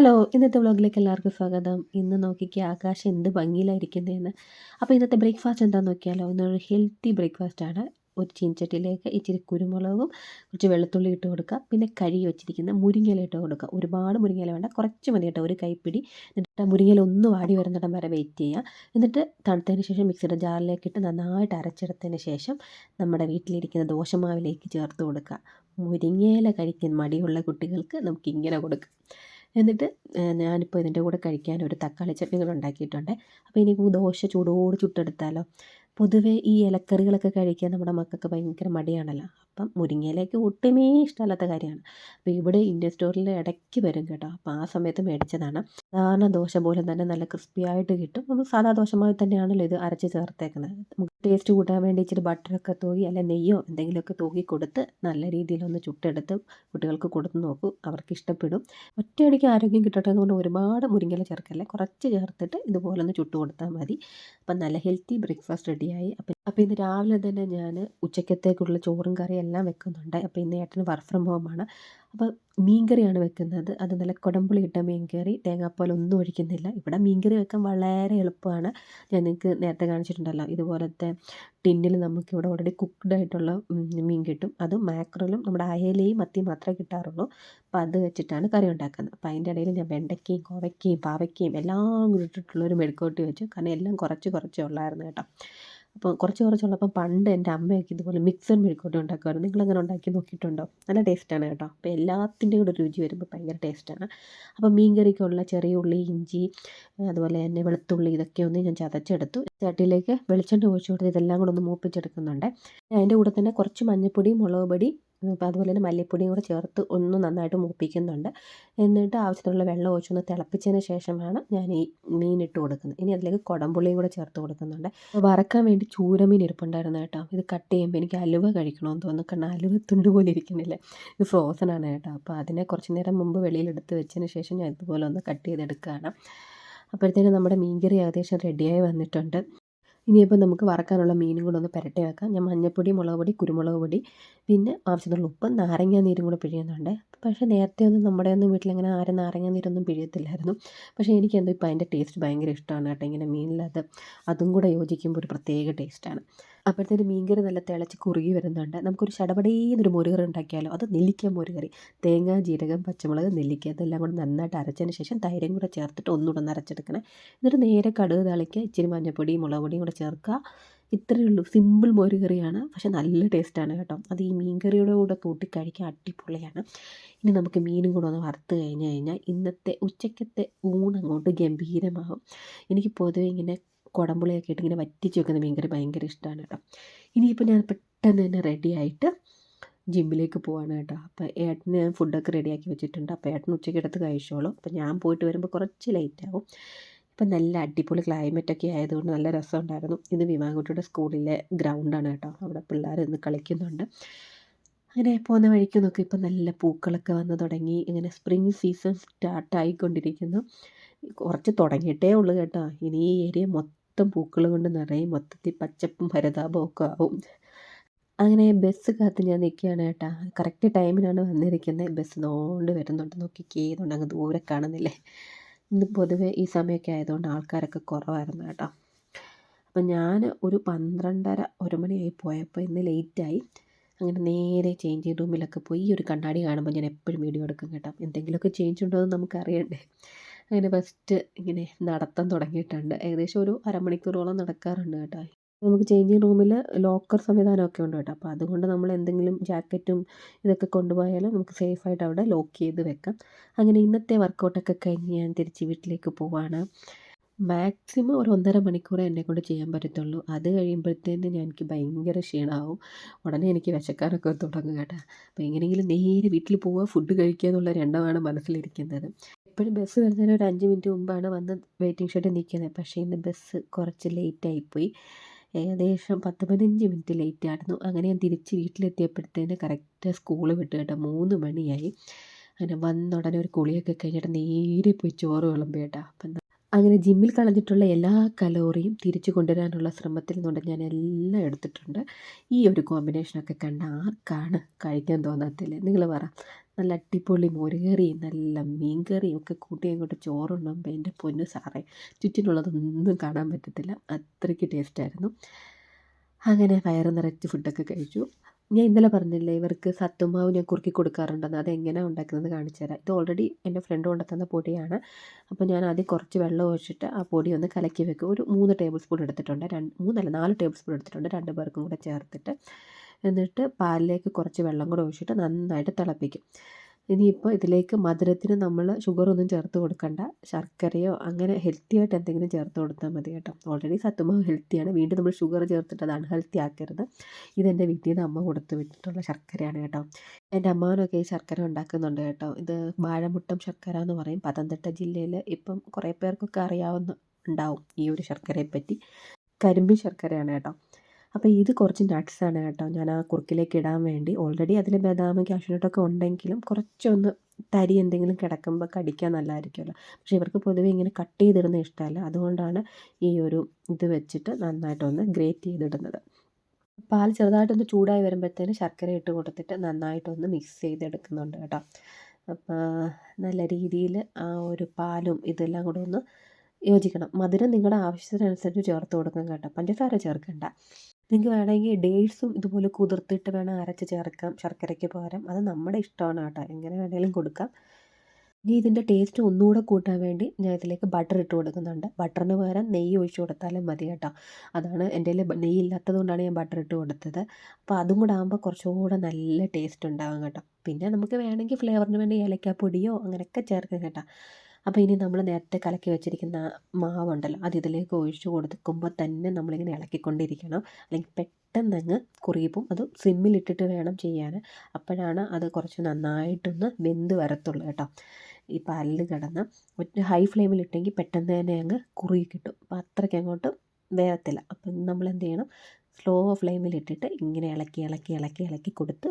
Hello! ഇന്നത്തെ വ്ലോഗിലേക്ക് എല്ലാവർക്കും സ്വാഗതം. ഇന്ന് നോക്കിക്കേ ആകാശം എന്ത് ഭംഗിയിലായിരിക്കുന്നേന്ന്. അപ്പോൾ ഇന്നത്തെ ബ്രേക്ക്ഫാസ്റ്റ് എന്താണെന്ന് നോക്കിയാലോ? ഇന്നൊരു ഹെൽത്തി ബ്രേക്ക്ഫാസ്റ്റാണ്. ഒരു ചീനച്ചട്ടിയിലേക്ക് ഇച്ചിരി കുരുമുളകും കുറച്ച് വെളുത്തുള്ളി ഇട്ട് കൊടുക്കുക. പിന്നെ കഴുകി വെച്ചിരിക്കുന്ന മുരിങ്ങയില ഇട്ട് കൊടുക്കുക. ഒരുപാട് മുരിങ്ങയില വേണ്ട, കുറച്ച് മതി കേട്ടോ, ഒരു കൈപ്പിടി. എന്നിട്ട് ആ മുരിങ്ങയില ഒന്ന് വാടി വരുന്നിടം വരെ വെയിറ്റ് ചെയ്യുക. എന്നിട്ട് തണുത്തതിന് ശേഷം മിക്സിയുടെ ജാറിലേക്കിട്ട് നന്നായിട്ട് അരച്ചെടുത്തതിന് ശേഷം നമ്മുടെ വീട്ടിലിരിക്കുന്ന ദോശമാവിലേക്ക് ചേർത്ത് കൊടുക്കുക. മുരിങ്ങയില കഴിക്കാൻ മടിയുള്ള കുട്ടികൾക്ക് നമുക്കിങ്ങനെ കൊടുക്കാം. എന്നിട്ട് ഞാനിപ്പോൾ ഇതിൻ്റെ കൂടെ കഴിക്കാൻ ഒരു തക്കാളി ചട്നി കൂടെ ഉണ്ടാക്കിയിട്ടുണ്ട്. അപ്പോൾ ഇനി ദോശ ചൂടോട് ചുട്ടെടുത്താലോ. പൊതുവേ ഈ ഇലക്കറികളൊക്കെ കഴിക്കാൻ നമ്മുടെ മക്കൾക്ക് ഭയങ്കര മടിയാണല്ലോ. അപ്പം മുരിങ്ങയിലേക്ക് ഒട്ടുമേ ഇഷ്ടമല്ലാത്ത കാര്യമാണ്. അപ്പോൾ ഇവിടെ ഇന്ത്യൻ സ്റ്റോറിൽ ഇടയ്ക്ക് വരും കേട്ടോ. അപ്പോൾ ആ സമയത്ത് മേടിച്ചതാണ്. സാധാരണ ദോശ പോലെ തന്നെ നല്ല ക്രിസ്പി ആയിട്ട് കിട്ടും. നമ്മൾ സാധാ ദോശമാവിൽ തന്നെയാണല്ലോ ഇത് അരച്ച് ചേർത്തേക്കുന്നത്. നമുക്ക് ടേസ്റ്റ് കൂട്ടാൻ വേണ്ടി ഇച്ചിരി ബട്ടറൊക്കെ തൂകി അല്ലെ നെയ്യോ എന്തെങ്കിലുമൊക്കെ തൂകി കൊടുത്ത് നല്ല രീതിയിലൊന്ന് ചുട്ടെടുത്ത് കുട്ടികൾക്ക് കൊടുത്ത് നോക്കൂ, അവർക്ക് ഇഷ്ടപ്പെടും. ഒറ്റയടിക്ക് ആരോഗ്യം കിട്ടട്ടെ എന്നുകൊണ്ട് ഒരുപാട് മുരിങ്ങയില ചേർക്കല്ലേ, കുറച്ച് ചേർത്തിട്ട് ഇതുപോലെ ഒന്ന് ചുട്ട് കൊടുത്താൽ മതി. അപ്പം നല്ല ഹെൽത്തി ബ്രേക്ക്ഫാസ്റ്റ് റെഡിയായി. അപ്പോൾ ഇന്ന് രാവിലെ തന്നെ ഞാൻ ഉച്ചക്കത്തേക്കുള്ള ചോറും കറിയും എല്ലാം വെക്കുന്നുണ്ട്. അപ്പോൾ ഇന്ന് ഏട്ടന് വർക്ക് ഫ്രം ഹോമാണ്. അപ്പോൾ മീൻകറിയാണ് വെക്കുന്നത്. അത് നല്ല കുടംപുളി ഇട്ട മീൻകറി, തേങ്ങാപ്പാലൊന്നും ഒഴിക്കുന്നില്ല. ഇവിടെ മീൻകറി വെക്കാൻ വളരെ എളുപ്പമാണ്. ഞാൻ നിങ്ങൾക്ക് നേരത്തെ കാണിച്ചിട്ടുണ്ടല്ലോ, ഇതുപോലത്തെ ടിന്നിൽ നമുക്കിവിടെ ഓൾറെഡി കുക്ക്ഡ് ആയിട്ടുള്ള മീൻ കിട്ടും. അതും മാക്രലും നമ്മുടെ അയലയും മത്തിയും മാത്രമേ കിട്ടാറുള്ളൂ. അപ്പോൾ അത് വെച്ചിട്ടാണ് കറി ഉണ്ടാക്കുന്നത്. അപ്പോൾ അതിൻ്റെ ഇടയിൽ ഞാൻ വെണ്ടയ്ക്കയും കോവയ്ക്കയും പാവയ്ക്കയും എല്ലാം കൂടി ഇട്ടിട്ടുള്ളൊരു മെഴുക്കുവരട്ടി വെച്ചു. കാരണം എല്ലാം കുറച്ച് കുറച്ചേ ഉള്ളായിരുന്നു കേട്ടോ. അപ്പോൾ കുറച്ച് കുറച്ചുള്ളപ്പോൾ പണ്ട് എൻ്റെ അമ്മയൊക്കെ ഇതുപോലെ മിക്സഡ് മെഴുക്കുവരട്ടി ഉണ്ടാക്കുമായിരുന്നു. നിങ്ങളങ്ങനെ ഉണ്ടാക്കി നോക്കിയിട്ടുണ്ടോ? നല്ല ടേസ്റ്റാണ് കേട്ടോ. അപ്പോൾ എല്ലാത്തിൻ്റെയും കൂടെ രുചി വരുമ്പോൾ ഭയങ്കര ടേസ്റ്റാണ്. അപ്പോൾ മീൻ കറിക്കുള്ള ചെറിയ ഉള്ളി, ഇഞ്ചി, അതുപോലെ തന്നെ വെളുത്തുള്ളി, ഇതൊക്കെ ഒന്ന് ഞാൻ ചതച്ചെടുത്തു. ചട്ടിയിലേക്ക് വെളിച്ചെണ്ണ ഒഴിച്ച് കൊടുത്ത് ഇതെല്ലാം കൂടെ ഒന്ന് മൂപ്പിച്ചെടുക്കുന്നുണ്ട്. അതിൻ്റെ കൂടെ തന്നെ കുറച്ച് മഞ്ഞൾപ്പൊടി, മുളക് പൊടി, അതുപോലെ തന്നെ മല്ലിപ്പൊടിയും കൂടെ ചേർത്ത് ഒന്ന് നന്നായിട്ട് മൂപ്പിക്കുന്നുണ്ട്. എന്നിട്ട് ആവശ്യത്തിനുള്ള വെള്ളം ഒഴിച്ചൊന്ന് തിളപ്പിച്ചതിന് ശേഷമാണ് ഞാൻ ഈ മീൻ ഇട്ട് കൊടുക്കുന്നത്. ഇനി അതിലേക്ക് കുടംപുളിയും കൂടെ ചേർത്ത് കൊടുക്കുന്നുണ്ട്. വറക്കാൻ വേണ്ടി ചൂരമീൻ ഇരിപ്പുണ്ടായിരുന്നു കേട്ടോ. ഇത് കട്ട് ചെയ്യുമ്പോൾ എനിക്ക് അലുവ കഴിക്കണമെന്ന് തോന്നുന്നു. കാരണം അലുവ തുണ്ട് പോലെ ഇരിക്കുന്നില്ല. ഇത് ഫ്രോസൺ ആണ് കേട്ടോ. അപ്പോൾ അതിനെ കുറച്ച് നേരം മുമ്പ് വെളിയിലെടുത്ത് വെച്ചതിന് ശേഷം ഞാൻ ഇതുപോലെ ഒന്ന് കട്ട് ചെയ്തെടുക്കുകയാണ്. അപ്പോഴത്തേനും നമ്മുടെ മീൻകറി ഏകദേശം റെഡിയായി വന്നിട്ടുണ്ട്. ഇനിയിപ്പോൾ നമുക്ക് വറക്കാനുള്ള മീനും കൂടെ ഒന്ന് പുരട്ടി വെക്കാം. ഞാൻ മഞ്ഞൾപ്പൊടി, മുളക് പൊടി, കുരുമുളക് പൊടി, പിന്നെ ആവശ്യത്തിനുള്ള ഉപ്പ്, നാരങ്ങാ നീരും കൂടെ പിഴിയുന്നുണ്ട്. പക്ഷേ നേരത്തെ ഒന്നും നമ്മുടെ ഒന്നും വീട്ടിലങ്ങനെ ആരും നാരങ്ങാ നീരൊന്നും പിഴിയത്തില്ലായിരുന്നു. പക്ഷേ എനിക്കെന്തോ ഇപ്പോൾ അതിൻ്റെ ടേസ്റ്റ് ഭയങ്കര ഇഷ്ടമാണ് കേട്ടോ. ഇങ്ങനെ മീനിലത് അതും കൂടെ യോജിക്കുമ്പോൾ ഒരു പ്രത്യേക ടേസ്റ്റാണ്. അപ്പോഴത്തേന് മീൻകറി നല്ല തിളച്ച് കുറുകി വരുന്നുണ്ട്. നമുക്കൊരു ചടപടേന്നൊരു മോരുകറി ഉണ്ടാക്കിയാലോ. അത് നെല്ലിക്ക മോരുകറി. തേങ്ങ, ജീരകം, പച്ചമുളക്, നെല്ലിക്ക ഇതെല്ലാം കൂടെ നന്നായിട്ട് അരച്ചതിന് ശേഷം തൈരും കൂടെ ചേർത്തിട്ട് ഒന്നുകൂടെ ഒന്ന് അരച്ചെടുക്കണം. എന്നിട്ട് നേരെ കടുക് താളിക്കുക, ഇച്ചിരി മഞ്ഞൾപ്പൊടി, മുളക് പൊടിയും കൂടെ ചേർക്കുക. ഇത്രയേ ഉള്ളൂ. സിമ്പിൾ മോരുകറിയാണ്. പക്ഷേ നല്ല ടേസ്റ്റാണ് കേട്ടോ. അത് ഈ മീൻകറിയുടെ കൂടെ കൂട്ടി കഴിക്കാൻ അടിപൊളിയാണ്. ഇനി നമുക്ക് മീനും കൂടെ ഒന്ന് വറുത്ത് കഴിഞ്ഞാൽ ഇന്നത്തെ ഉച്ചക്കത്തെ ഊണങ്ങോട്ട് ഗംഭീരമാകും. എനിക്ക് പൊതുവെ ഇങ്ങനെ കുടംപുളിയൊക്കെ ഇട്ട് ഇങ്ങനെ വറ്റിച്ച് വെക്കുന്ന മീൻകറി ഭയങ്കര ഇഷ്ടമാണ് കേട്ടോ. ഇനിയിപ്പോൾ ഞാൻ പെട്ടെന്ന് തന്നെ റെഡിയായിട്ട് ജിമ്മിലേക്ക് പോവാണ് കേട്ടോ. അപ്പോൾ ഏട്ടന് ഞാൻ ഫുഡൊക്കെ റെഡിയാക്കി വെച്ചിട്ടുണ്ട്. അപ്പോൾ ഏട്ടന് ഉച്ചയ്ക്ക് എടുത്ത് കഴിച്ചോളും. അപ്പോൾ ഞാൻ പോയിട്ട് വരുമ്പോൾ കുറച്ച് ലേറ്റാകും. ഇപ്പം നല്ല അടിപൊളി ക്ലൈമറ്റൊക്കെ ആയതുകൊണ്ട് നല്ല രസമുണ്ടായിരുന്നു. ഇത് വിമാൻകുട്ടിയുടെ സ്കൂളിലെ ഗ്രൗണ്ടാണ് കേട്ടോ. അവിടെ പിള്ളേർ ഇന്ന് കളിക്കുന്നുണ്ട്. അങ്ങനെ പോകുന്ന വഴിക്ക് നോക്കി ഇപ്പം നല്ല പൂക്കളൊക്കെ വന്ന് തുടങ്ങി. ഇങ്ങനെ സ്പ്രിങ് സീസൺ സ്റ്റാർട്ടായിക്കൊണ്ടിരിക്കുന്നു. കുറച്ച് തുടങ്ങിയിട്ടേ ഉള്ളൂ കേട്ടോ. ഇനി ഈ ഏരിയ മൊത്തം പൂക്കൾ കൊണ്ട് നിറയും. മൊത്തത്തിൽ പച്ചപ്പും ഹരിതാപവും ഒക്കെ ആവും. അങ്ങനെ ബസ് കാത്ത് ഞാൻ നിൽക്കുകയാണ് കേട്ടോ. കറക്റ്റ് ടൈമിനാണ് വന്നിരിക്കുന്നത്. ബസ് നോണ്ട് വരുന്നുണ്ട്. നോക്കിക്കേ, ഇതുകൊണ്ട് അങ്ങ് ദൂരെ കാണുന്നില്ലേ. ഇന്ന് പൊതുവെ ഈ സമയമൊക്കെ ആയതുകൊണ്ട് ആൾക്കാരൊക്കെ കുറവായിരുന്നു കേട്ടോ. അപ്പം ഞാൻ ഒരു 12:30 1 മണിയായി പോയപ്പോൾ ഇന്ന് ലേറ്റായി. അങ്ങനെ നേരെ ചേഞ്ചിങ് റൂമിലൊക്കെ പോയി. ഈ ഒരു കണ്ണാടി കാണുമ്പോൾ ഞാൻ എപ്പോഴും വീഡിയോ എടുക്കും കേട്ടോ. എന്തെങ്കിലുമൊക്കെ ചേഞ്ച് ഉണ്ടോ എന്ന് നമുക്കറിയണ്ടേ. അങ്ങനെ ഫസ്റ്റ് ഇങ്ങനെ നടത്തം തുടങ്ങിയിട്ടുണ്ട്. ഏകദേശം ഒരു അരമണിക്കൂറോളം നടക്കാറുണ്ട് കേട്ടോ. നമുക്ക് ചേഞ്ചിങ് റൂമിൽ ലോക്കർ സംവിധാനമൊക്കെ ഉണ്ട് കേട്ടോ. അപ്പോൾ അതുകൊണ്ട് നമ്മൾ എന്തെങ്കിലും ജാക്കറ്റും ഇതൊക്കെ കൊണ്ടുപോയാലും നമുക്ക് സേഫായിട്ട് അവിടെ ലോക്ക് ചെയ്ത് വെക്കാം. അങ്ങനെ ഇന്നത്തെ വർക്കൗട്ടൊക്കെ കഴിഞ്ഞ് ഞാൻ തിരിച്ച് വീട്ടിലേക്ക് പോവാണ്. മാക്സിമം ഒരു 1.5 മണിക്കൂറേ എന്നെക്കൊണ്ട് ചെയ്യാൻ പറ്റത്തുള്ളൂ. അത് കഴിയുമ്പോഴത്തേന് എനിക്ക് ഭയങ്കര ക്ഷീണമാവും. ഉടനെ എനിക്ക് വിശക്കാനൊക്കെ തുടങ്ങും കേട്ടോ. അപ്പോൾ എങ്ങനെയെങ്കിലും നേരെ വീട്ടിൽ പോവുക, ഫുഡ് കഴിക്കുക എന്നുള്ളൊരു എണ്ണമാണ് മനസ്സിലിരിക്കുന്നത്. എപ്പോഴും ബസ് വരുന്നതിന് ഒരു 5 മിനിറ്റ് മുമ്പാണ് വന്ന് വെയിറ്റിംഗ് ഷെഡിൽ നിൽക്കുന്നത്. പക്ഷേ ഇന്ന് ബസ് കുറച്ച് ലേറ്റായിപ്പോയി. ഏകദേശം 10-15 മിനിറ്റ് ലേറ്റായിരുന്നു. അങ്ങനെ ഞാൻ തിരിച്ച് വീട്ടിലെത്തിയപ്പോഴത്തേന് കറക്റ്റ് സ്കൂൾ വിട്ട് കേട്ടോ. 3 മണിയായി. അങ്ങനെ വന്ന ഉടനെ ഒരു കുളിയൊക്കെ കഴിഞ്ഞിട്ട് നേരെ പോയി ചോറ് വിളമ്പി കേട്ടോ. അപ്പം അങ്ങനെ ജിമ്മിൽ കളഞ്ഞിട്ടുള്ള എല്ലാ കലോറിയും തിരിച്ചു കൊണ്ടുവരാനുള്ള ശ്രമത്തിൽ നിന്നുകൊണ്ട് ഞാൻ എല്ലാം എടുത്തിട്ടുണ്ട്. ഈ ഒരു കോമ്പിനേഷനൊക്കെ കണ്ട ആർക്കാണ് കഴിക്കാൻ തോന്നാത്തത്? നിങ്ങൾ പറ. നല്ല അടിപൊളി മോരുകറിയും നല്ല മീൻ കറിയും ഒക്കെ കൂട്ടി അങ്ങോട്ട് ചോറുണ്ണുമ്പോൾ എൻ്റെ പൊന്നു സാറേ, ചുറ്റിനുള്ളതൊന്നും കാണാൻ പറ്റത്തില്ല, അത്രയ്ക്ക് ടേസ്റ്റായിരുന്നു. അങ്ങനെ വയറ് നിറച്ച് ഫുഡൊക്കെ കഴിച്ചു. ഞാൻ ഇന്നലെ പറഞ്ഞില്ലേ ഇവർക്ക് സത്തുമാവ് ഞാൻ കുറുക്കി കൊടുക്കാറുണ്ടെന്ന്. അതെങ്ങനെയാണ് ഉണ്ടാക്കുന്നതെന്ന് കാണിച്ചു തരാം. ഇത് ഓൾറെഡി എൻ്റെ ഫ്രണ്ട് കൊണ്ടുത്തന്ന പൊടിയാണ്. അപ്പോൾ ഞാൻ ആദ്യം കുറച്ച് വെള്ളം ഒഴിച്ചിട്ട് ആ പൊടി ഒന്ന് കലക്കി വെക്കും. ഒരു 3 ടേബിൾ സ്പൂൺ എടുത്തിട്ടുണ്ട്. 3 4 ടേബിൾ സ്പൂൺ എടുത്തിട്ടുണ്ട്. 2 പേർക്കും കൂടെ ചേർത്തിട്ട്, എന്നിട്ട് പാലിലേക്ക് കുറച്ച് വെള്ളം കൂടെ ഒഴിച്ചിട്ട് നന്നായിട്ട് തിളപ്പിക്കും. ഇനിയിപ്പോൾ ഇതിലേക്ക് മധുരത്തിന് നമ്മൾ ഷുഗറൊന്നും ചേർത്ത് കൊടുക്കണ്ട. ശർക്കരയോ അങ്ങനെ ഹെൽത്തി ആയിട്ട് എന്തെങ്കിലും ചേർത്ത് കൊടുത്താൽ മതി കേട്ടോ. ഓൾറെഡി സത്തുമാവ് ഹെൽത്തിയാണ്, വീണ്ടും നമ്മൾ ഷുഗർ ചേർത്തിട്ട് അത് അൺഹെൽത്തി ആക്കരുത്. ഇതെൻ്റെ വീട്ടിൽ നിന്ന് അമ്മ കൊടുത്ത് വിട്ടിട്ടുള്ള ശർക്കരയാണ് കേട്ടോ. എൻ്റെ അമ്മാവനൊക്കെ ഈ ശർക്കര ഉണ്ടാക്കുന്നുണ്ട് കേട്ടോ. ഇത് വാഴമുട്ടം ശർക്കര എന്ന് പറയും. പത്തനംതിട്ട ജില്ലയിൽ ഇപ്പം കുറേ പേർക്കൊക്കെ ഉണ്ടാവും ഈ ഒരു ശർക്കരയെപ്പറ്റി. കരിമ്പിൻ ശർക്കരയാണ് കേട്ടോ. അപ്പോൾ ഇത് കുറച്ച് നട്ട്സാണ് കേട്ടോ ഞാൻ ആ കുറുക്കിലേക്ക് ഇടാൻ വേണ്ടി. ഓൾറെഡി അതിൽ ബദാം കാഷ്യൂനട്ടൊക്കെ ഉണ്ടെങ്കിലും കുറച്ചൊന്ന് തരി എന്തെങ്കിലും കിടക്കുമ്പോൾ കടിക്കാൻ നല്ലതായിരിക്കുമല്ലോ. പക്ഷേ ഇവർക്ക് പൊതുവേ ഇങ്ങനെ കട്ട് ചെയ്തിടുന്നത് ഇഷ്ടമല്ല. അതുകൊണ്ടാണ് ഈ ഒരു ഇത് വെച്ചിട്ട് നന്നായിട്ടൊന്ന് ഗ്രേറ്റ് ചെയ്തിടുന്നത്. പാൽ ചെറുതായിട്ടൊന്ന് ചൂടായി വരുമ്പോഴത്തേന് ശർക്കര ഇട്ട് കൊടുത്തിട്ട് നന്നായിട്ടൊന്ന് മിക്സ് ചെയ്തെടുക്കുന്നുണ്ട് കേട്ടോ. അപ്പോൾ നല്ല രീതിയിൽ ആ ഒരു പാലും ഇതെല്ലാം കൂടെ ഒന്ന് യോജിക്കണം. മധുരം നിങ്ങളുടെ ആവശ്യത്തിനനുസരിച്ച് ചേർത്ത് കൊടുക്കണം കേട്ടോ. പഞ്ചസാര ചേർക്കണ്ട. നിങ്ങൾക്ക് വേണമെങ്കിൽ ഡേറ്റ്സും ഇതുപോലെ കുതിർത്തിട്ട് വേണം അരച്ച് ചേർക്കാം ശർക്കരയ്ക്ക് പകരം. അത് നമ്മുടെ ഇഷ്ടമാണ് കേട്ടോ, എങ്ങനെ വേണമെങ്കിലും കൊടുക്കാം. ഇനി ഇതിൻ്റെ ടേസ്റ്റ് ഒന്നുകൂടെ കൂട്ടാൻ വേണ്ടി ഞാൻ ഇതിലേക്ക് ബട്ടർ ഇട്ട് കൊടുക്കുന്നുണ്ട്. ബട്ടറിന് പകരം നെയ്യ് ഒഴിച്ച് കൊടുത്താലും മതി കേട്ടോ. അതാണ് എൻ്റെ കയ്യിൽ നെയ്യ് ഇല്ലാത്തത് കൊണ്ടാണ് ഞാൻ ബട്ടർ ഇട്ട് കൊടുത്തത്. അപ്പോൾ അതും കൂടെ ആകുമ്പോൾ കുറച്ചുകൂടെ നല്ല ടേസ്റ്റ് ഉണ്ടാകും കേട്ടോ. പിന്നെ നമുക്ക് വേണമെങ്കിൽ ഫ്ലേവറിന് വേണ്ടി ഏലക്കാപ്പൊടിയോ അങ്ങനെയൊക്കെ ചേർക്കാം കേട്ടോ. അപ്പോൾ ഇനി നമ്മൾ നേരത്തെ കലക്കി വെച്ചിരിക്കുന്ന മാവുണ്ടല്ലോ അത് ഇതിലേക്ക് ഒഴിച്ച് കൊടുക്കുമ്പോൾ തന്നെ നമ്മളിങ്ങനെ ഇളക്കിക്കൊണ്ടിരിക്കണം, അല്ലെങ്കിൽ പെട്ടെന്നങ്ങ് കുറിയിപ്പം. അത് സിമ്മിലിട്ടിട്ട് വേണം ചെയ്യാൻ. അപ്പോഴാണ് അത് കുറച്ച് നന്നായിട്ടൊന്ന് വെന്ത് വരത്തുള്ളൂ കേട്ടോ. ഈ പാലിൽ കിടന്ന് ഹൈ ഫ്ലെയിമിലിട്ടെങ്കിൽ പെട്ടെന്ന് തന്നെ അങ്ങ് കുറുകി കിട്ടും. അപ്പോൾ അത്രയ്ക്ക് അങ്ങോട്ട് വേഗത്തില്ല. അപ്പം നമ്മൾ എന്ത് ചെയ്യണം, സ്ലോ ഫ്ലെയിമിലിട്ടിട്ട് ഇങ്ങനെ ഇളക്കി ഇളക്കി ഇളക്കി ഇളക്കി കൊടുത്ത്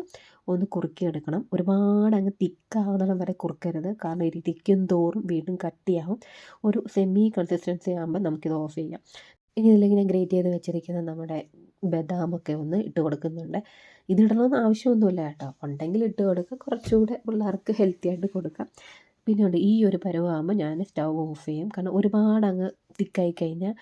ഒന്ന് കുറുക്കിയെടുക്കണം. ഒരുപാട് അങ്ങ് തിക്കാവുന്നിടം വരെ കുറുക്കരുത്, കാരണം ഇത് തിക്കും തോറും വീണ്ടും കട്ടിയാവും. ഒരു സെമി കൺസിസ്റ്റൻസി ആകുമ്പോൾ നമുക്കിത് ഓഫ് ചെയ്യാം. ഇനി ഇതിലിങ്ങനെ ഗ്രേറ്റ് ചെയ്ത് വെച്ചിരിക്കുന്ന നമ്മുടെ ബദാമൊക്കെ ഒന്ന് ഇട്ട് കൊടുക്കുന്നുണ്ട്. ഇതിടണമെന്ന് ആവശ്യമൊന്നുമില്ല കേട്ടോ, ഉണ്ടെങ്കിൽ ഇട്ട് കൊടുക്കുക, കുറച്ചുകൂടെ പിള്ളേർക്ക് ഹെൽത്തി ആയിട്ട് കൊടുക്കാം. പിന്നെ ഉണ്ട് ഈ ഒരു പരുവമാകുമ്പോൾ ഞാൻ സ്റ്റൗ ഓഫ് ചെയ്യും, കാരണം ഒരുപാട് അങ്ങ് തിക്കായി കഴിഞ്ഞാൽ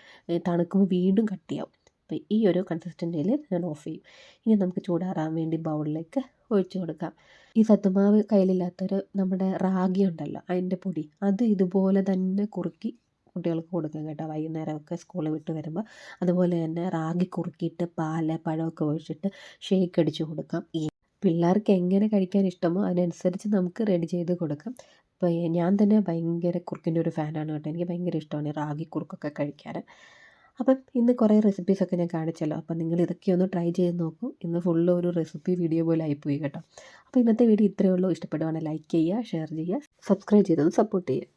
തണുക്കുമ്പോൾ വീണ്ടും കട്ടിയാവും. അപ്പോൾ ഈ ഒരു കൺസിസ്റ്റൻസിയിൽ ഞാൻ ഓഫ് ചെയ്യും. ഇനി നമുക്ക് ചൂടാറാൻ വേണ്ടി ബൗളിലേക്ക് ഒഴിച്ച് കൊടുക്കാം. ഈ സത്തുമാവ് കയ്യിലില്ലാത്തൊരു നമ്മുടെ റാഗി ഉണ്ടല്ലോ അതിൻ്റെ പൊടി, അത് ഇതുപോലെ തന്നെ കുറുക്കി കുട്ടികൾക്ക് കൊടുക്കാം കേട്ടോ. വൈകുന്നേരമൊക്കെ സ്കൂൾ വിട്ട് വരുമ്പോൾ അതുപോലെ തന്നെ റാഗി കുറുക്കിയിട്ട് പാല് പഴമൊക്കെ ഒഴിച്ചിട്ട് ഷേക്ക് അടിച്ച് കൊടുക്കാം. ഈ പിള്ളേർക്ക് എങ്ങനെ കഴിക്കാൻ ഇഷ്ടമോ അതിനനുസരിച്ച് നമുക്ക് റെഡി ചെയ്ത് കൊടുക്കാം. അപ്പോൾ ഞാൻ തന്നെ ഭയങ്കര കുറുക്കിൻ്റെ ഒരു ഫാനാണ് കേട്ടോ. എനിക്ക് ഭയങ്കര ഇഷ്ടമാണ് റാഗി കുറുക്കൊക്കെ കഴിക്കാൻ. അപ്പം ഇന്ന് കുറേ റെസിപ്പീസൊക്കെ ഞാൻ കാണിച്ചല്ലോ. അപ്പം നിങ്ങൾ ഇതൊക്കെ ഒന്ന് ട്രൈ ചെയ്ത് നോക്കൂ. ഇന്ന് ഫുള്ള് ഒരു റെസിപ്പി വീഡിയോ പോലെ ആയിപ്പോയി കേട്ടോ. അപ്പോൾ ഇന്നത്തെ വീഡിയോ ഇത്രയേ ഉള്ളൂ. ഇഷ്ടപ്പെടുവാണെങ്കിൽ ലൈക്ക് ചെയ്യുക, ഷെയർ ചെയ്യുക, സബ്സ്ക്രൈബ് ചെയ്തൊന്ന് സപ്പോർട്ട് ചെയ്യുക.